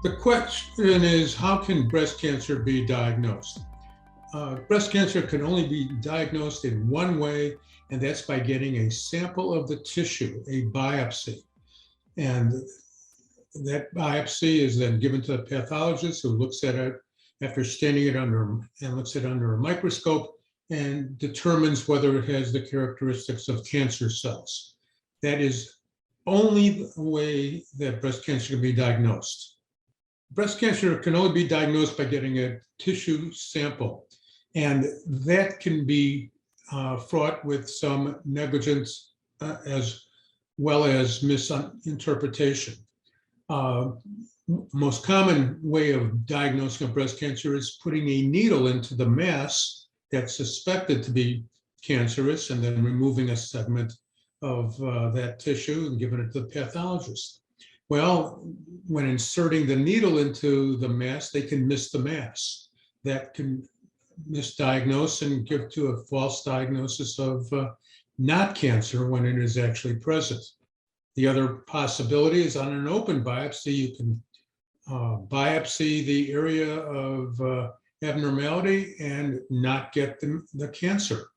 The question is, how can breast cancer be diagnosed? Breast cancer can only be diagnosed in one way, and that's by getting a sample of the tissue, a biopsy. And that biopsy is then given to the pathologist, who looks at it after staining it under a microscope and determines whether it has the characteristics of cancer cells. That is only the way that breast cancer can be diagnosed. Breast cancer can only be diagnosed by getting a tissue sample, and that can be fraught with some negligence as well as misinterpretation. Most common way of diagnosing a breast cancer is putting a needle into the mass that's suspected to be cancerous and then removing a segment of that tissue and giving it to the pathologist. Well, when inserting the needle into the mass, they can miss the mass. That can misdiagnose and give to a false diagnosis of not cancer when it is actually present. The other possibility is on an open biopsy, you can biopsy the area of abnormality and not get the cancer.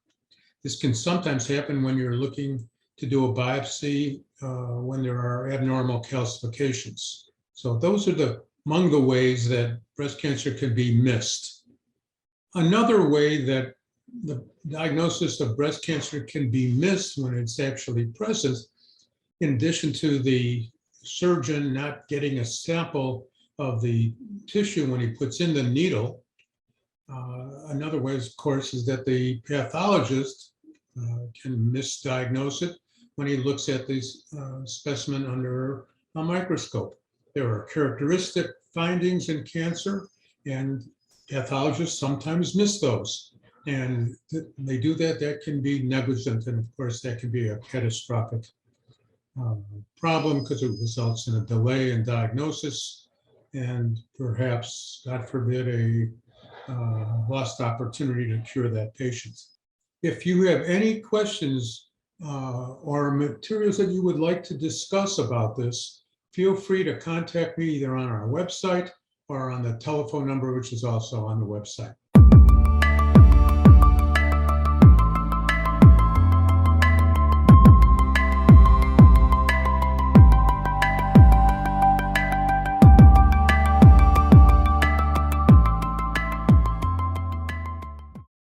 This can sometimes happen when you're looking to do a biopsy when there are abnormal calcifications. So those are among the ways that breast cancer can be missed. Another way that the diagnosis of breast cancer can be missed when it's actually present, in addition to the surgeon not getting a sample of the tissue when he puts in the needle, another way, of course, is that the pathologist can misdiagnose it when he looks at this specimen under a microscope. There are characteristic findings in cancer, and pathologists sometimes miss those. And they do that, that can be negligent, and of course that can be a catastrophic problem because it results in a delay in diagnosis and perhaps, God forbid, a lost opportunity to cure that patient. If you have any questions or materials that you would like to discuss about this, feel free to contact me either on our website or on the telephone number, which is also on the website.